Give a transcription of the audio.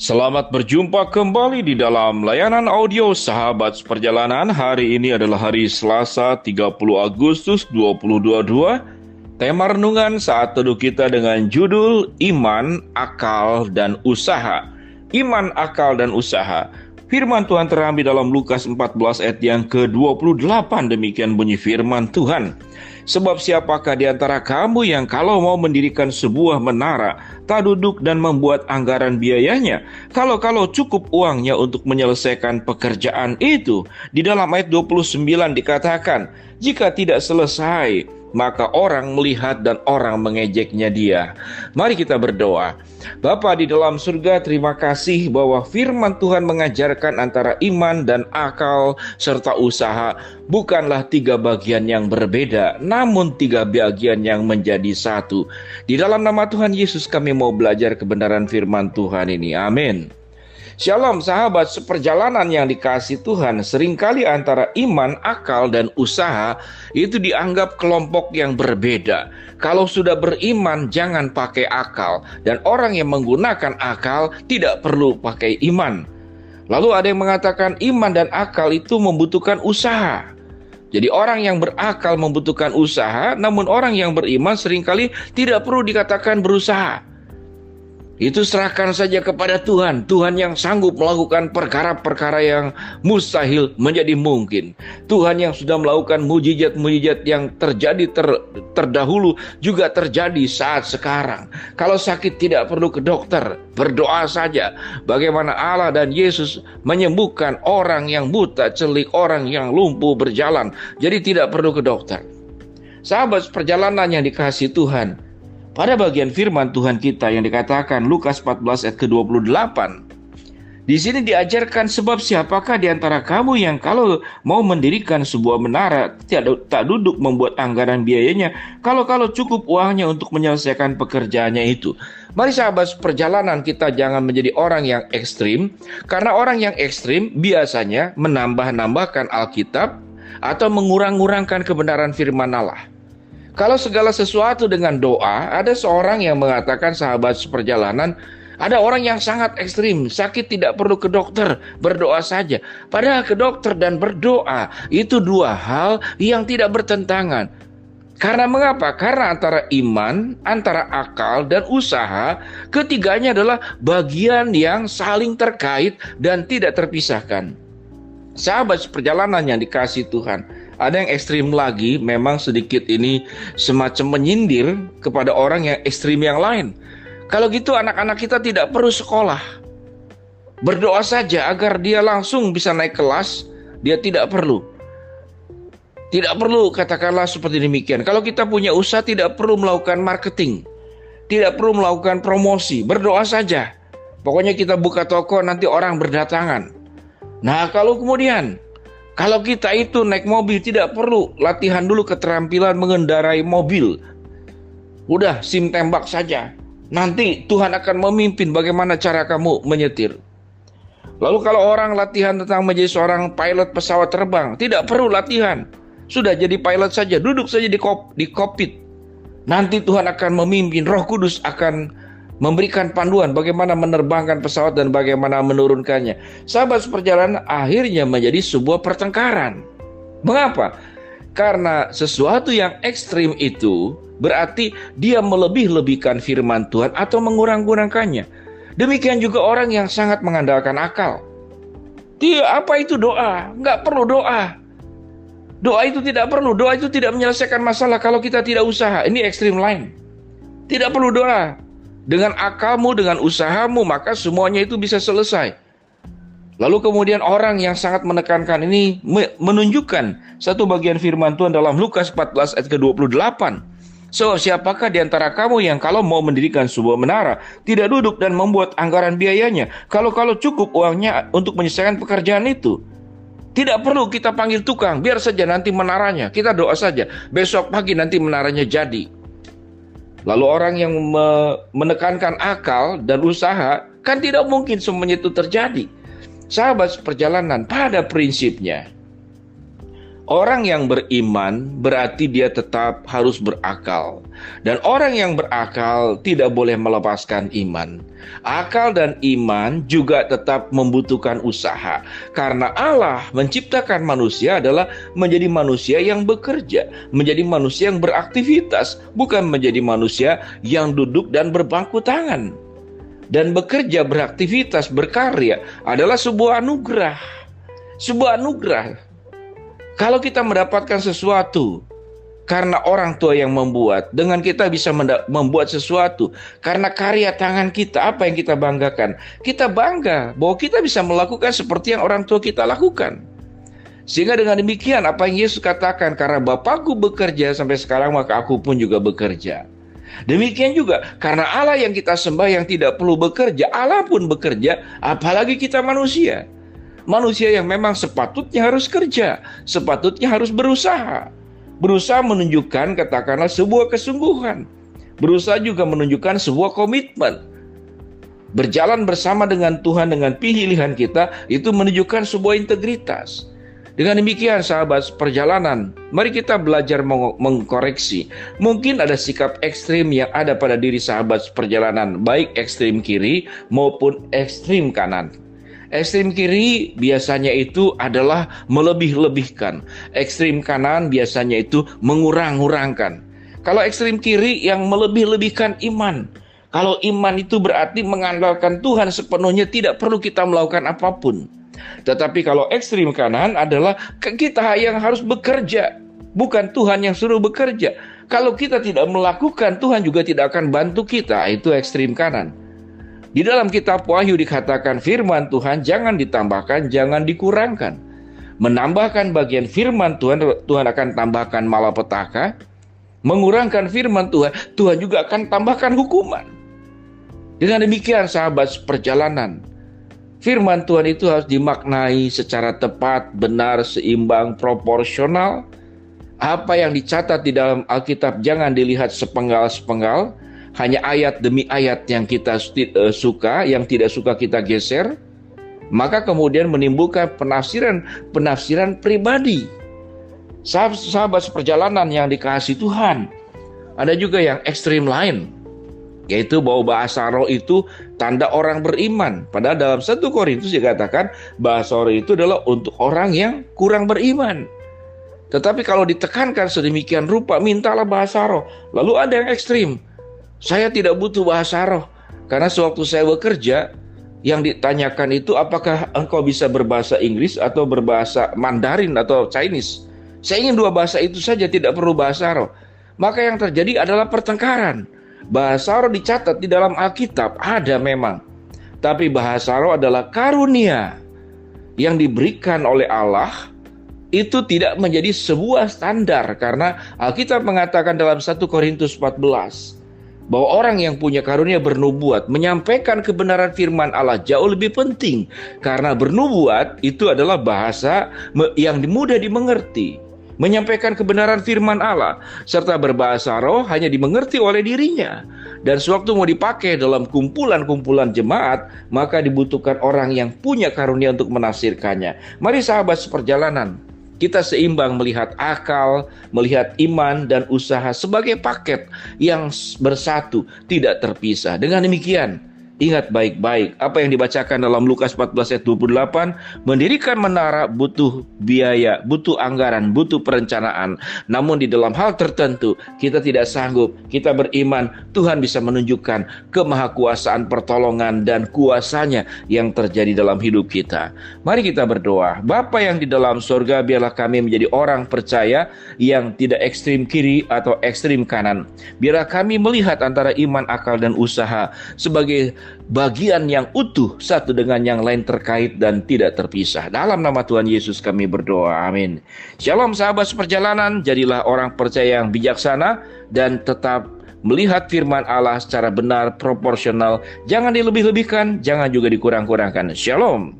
Selamat berjumpa kembali di dalam layanan audio Sahabat Seperjalanan. Hari ini adalah hari Selasa 30 Agustus 2022. Tema renungan saat teduh kita dengan judul Iman, Akal, dan Usaha. Iman, akal, dan usaha. Firman Tuhan terambil dalam Lukas 14 ayat yang ke-28. Demikian bunyi firman Tuhan. Sebab siapakah di antara kamu yang kalau mau mendirikan sebuah menara, tak duduk dan membuat anggaran biayanya? Kalau cukup uangnya untuk menyelesaikan pekerjaan itu. Di dalam ayat 29 dikatakan, jika tidak selesai, maka orang melihat dan orang mengejeknya dia. Mari kita berdoa. Bapa di dalam surga, terima kasih bahwa firman Tuhan mengajarkan antara iman dan akal serta usaha bukanlah tiga bagian yang berbeda, namun tiga bagian yang menjadi satu. Di dalam nama Tuhan Yesus kami mau belajar kebenaran firman Tuhan ini. Amin. Shalom sahabat seperjalanan yang dikasihi Tuhan. Seringkali antara iman, akal, dan usaha itu dianggap kelompok yang berbeda. Kalau sudah beriman jangan pakai akal, dan orang yang menggunakan akal tidak perlu pakai iman. Lalu ada yang mengatakan iman dan akal itu membutuhkan usaha. Jadi orang yang berakal membutuhkan usaha, namun orang yang beriman seringkali tidak perlu dikatakan berusaha. Itu serahkan saja kepada Tuhan. Tuhan yang sanggup melakukan perkara-perkara yang mustahil menjadi mungkin. Tuhan yang sudah melakukan mujizat-mujizat yang terjadi terdahulu juga terjadi saat sekarang. Kalau sakit tidak perlu ke dokter, berdoa saja. Bagaimana Allah dan Yesus menyembuhkan orang yang buta, celik, orang yang lumpuh berjalan. Jadi tidak perlu ke dokter. Sahabat perjalanan yang dikasihi Tuhan, pada bagian firman Tuhan kita yang dikatakan Lukas 14 ayat ke-28. Di sini diajarkan sebab siapakah di antara kamu yang kalau mau mendirikan sebuah menara tak duduk membuat anggaran biayanya, kalau cukup uangnya untuk menyelesaikan pekerjaannya itu. Mari sahabat perjalanan kita jangan menjadi orang yang ekstrim, karena orang yang ekstrim biasanya menambah-nambahkan Alkitab atau mengurang-ngurangkan kebenaran firman Allah. Kalau segala sesuatu dengan doa, ada seorang yang mengatakan sahabat seperjalanan, ada orang yang sangat ekstrim, sakit tidak perlu ke dokter, berdoa saja. Padahal ke dokter dan berdoa itu dua hal yang tidak bertentangan. Karena mengapa? Karena antara iman, antara akal dan usaha, ketiganya adalah bagian yang saling terkait dan tidak terpisahkan. Sahabat seperjalanan yang dikasihi Tuhan, ada yang ekstrim lagi, memang sedikit ini semacam menyindir kepada orang yang ekstrim yang lain. Kalau gitu anak-anak kita tidak perlu sekolah. Berdoa saja agar dia langsung bisa naik kelas, dia tidak perlu. Tidak perlu katakanlah seperti demikian. Kalau kita punya usaha tidak perlu melakukan marketing. Tidak perlu melakukan promosi, berdoa saja. Pokoknya kita buka toko nanti orang berdatangan. Nah kalau kita itu naik mobil tidak perlu latihan dulu keterampilan mengendarai mobil. Udah SIM tembak saja. Nanti Tuhan akan memimpin bagaimana cara kamu menyetir. Lalu kalau orang latihan tentang menjadi seorang pilot pesawat terbang, tidak perlu latihan. Sudah jadi pilot saja, duduk saja di kokpit. Nanti Tuhan akan memimpin, Roh Kudus akan memberikan panduan bagaimana menerbangkan pesawat dan bagaimana menurunkannya. Sahabat seperjalanan akhirnya menjadi sebuah pertengkaran. Mengapa? Karena sesuatu yang ekstrim itu berarti dia melebih-lebihkan firman Tuhan atau mengurang-kurangkannya. Demikian juga orang yang sangat mengandalkan akal. Apa itu doa? Nggak perlu doa. Doa itu tidak perlu. Doa itu tidak menyelesaikan masalah kalau kita tidak usaha. Ini ekstrim lain. Tidak perlu doa. Dengan akalmu, dengan usahamu, maka semuanya itu bisa selesai. Lalu kemudian orang yang sangat menekankan ini menunjukkan satu bagian firman Tuhan dalam Lukas 14 ayat ke-28. So, siapakah di antara kamu yang kalau mau mendirikan sebuah menara, tidak duduk dan membuat anggaran biayanya, kalau cukup uangnya untuk menyelesaikan pekerjaan itu? Tidak perlu kita panggil tukang, biar saja nanti menaranya, kita doa saja, besok pagi nanti menaranya jadi. Lalu orang yang menekankan akal dan usaha, kan tidak mungkin semuanya itu terjadi. Sahabat seperjalanan, pada prinsipnya, Orang yang beriman berarti dia tetap harus berakal. Dan orang yang berakal tidak boleh melepaskan iman. Akal dan iman juga tetap membutuhkan usaha. Karena Allah menciptakan manusia adalah menjadi manusia yang bekerja, menjadi manusia yang beraktivitas, bukan menjadi manusia yang duduk dan berbangku tangan. Dan bekerja, beraktivitas, berkarya adalah sebuah anugerah. Sebuah anugerah. Kalau kita mendapatkan sesuatu karena orang tua yang membuat, dengan kita bisa membuat sesuatu karena karya tangan kita, apa yang kita banggakan? Kita bangga bahwa kita bisa melakukan seperti yang orang tua kita lakukan. Sehingga dengan demikian apa yang Yesus katakan, karena Bapakku bekerja sampai sekarang maka aku pun juga bekerja. Demikian juga karena Allah yang kita sembah yang tidak perlu bekerja, Allah pun bekerja, apalagi kita manusia. Manusia yang memang sepatutnya harus kerja, sepatutnya harus berusaha. Berusaha menunjukkan katakanlah sebuah kesungguhan. Berusaha juga menunjukkan sebuah komitmen. Berjalan bersama dengan Tuhan, dengan pilihan kita, itu menunjukkan sebuah integritas. Dengan demikian sahabat perjalanan, mari kita belajar mengkoreksi. Mungkin ada sikap ekstrim yang ada pada diri sahabat perjalanan, baik ekstrim kiri maupun ekstrim kanan. Ekstrim kiri biasanya itu adalah melebih-lebihkan. Ekstrim kanan biasanya itu mengurang-urangkan. Kalau ekstrim kiri yang melebih-lebihkan iman. Kalau iman itu berarti mengandalkan Tuhan sepenuhnya, tidak perlu kita melakukan apapun. Tetapi kalau ekstrim kanan adalah kita yang harus bekerja, bukan Tuhan yang suruh bekerja. Kalau kita tidak melakukan, Tuhan juga tidak akan bantu kita. Itu ekstrim kanan. Di dalam kitab Wahyu dikatakan firman Tuhan jangan ditambahkan, jangan dikurangkan. Menambahkan bagian firman Tuhan, Tuhan akan tambahkan malapetaka. Mengurangkan firman Tuhan, Tuhan juga akan tambahkan hukuman. Dengan demikian sahabat perjalanan, firman Tuhan itu harus dimaknai secara tepat, benar, seimbang, proporsional. Apa yang dicatat di dalam Alkitab jangan dilihat sepenggal-sepenggal. Hanya ayat demi ayat yang kita suka, yang tidak suka kita geser. Maka kemudian menimbulkan penafsiran pribadi. Sahabat seperjalanan yang dikasihi Tuhan, ada juga yang ekstrim lain, yaitu bahwa bahasa roh itu tanda orang beriman. Padahal dalam 1 Korintus dikatakan bahasa roh itu adalah untuk orang yang kurang beriman. Tetapi kalau ditekankan sedemikian rupa, mintalah bahasa roh. Lalu ada yang ekstrim, saya tidak butuh bahasa roh, karena sewaktu saya bekerja, yang ditanyakan itu apakah engkau bisa berbahasa Inggris atau berbahasa Mandarin atau Chinese. Saya ingin dua bahasa itu saja, tidak perlu bahasa roh. Maka yang terjadi adalah pertengkaran. Bahasa roh dicatat di dalam Alkitab, ada memang. Tapi bahasa roh adalah karunia yang diberikan oleh Allah. Itu tidak menjadi sebuah standar, karena Alkitab mengatakan dalam 1 Korintus 14 bahwa orang yang punya karunia bernubuat menyampaikan kebenaran firman Allah jauh lebih penting, karena bernubuat itu adalah bahasa yang mudah dimengerti, menyampaikan kebenaran firman Allah, serta berbahasa roh hanya dimengerti oleh dirinya. Dan sewaktu mau dipakai dalam kumpulan-kumpulan jemaat, maka dibutuhkan orang yang punya karunia untuk menafsirkannya. Mari sahabat seperjalanan, kita seimbang melihat akal, melihat iman dan usaha sebagai paket yang bersatu, tidak terpisah. Dengan demikian, ingat baik-baik apa yang dibacakan dalam Lukas 14 ayat 28, mendirikan menara butuh biaya, butuh anggaran, butuh perencanaan. Namun di dalam hal tertentu kita tidak sanggup, kita beriman Tuhan bisa menunjukkan kemahakuasaan, pertolongan dan kuasanya yang terjadi dalam hidup kita. Mari kita berdoa. Bapa yang di dalam surga, biarlah kami menjadi orang percaya yang tidak ekstrim kiri atau ekstrim kanan. Biarlah kami melihat antara iman, akal dan usaha sebagai bagian yang utuh, satu dengan yang lain terkait dan tidak terpisah. Dalam nama Tuhan Yesus kami berdoa, amin. Shalom sahabat seperjalanan, jadilah orang percaya yang bijaksana dan tetap melihat firman Allah secara benar, proporsional. Jangan dilebih-lebihkan, jangan juga dikurang-kurangkan. Shalom.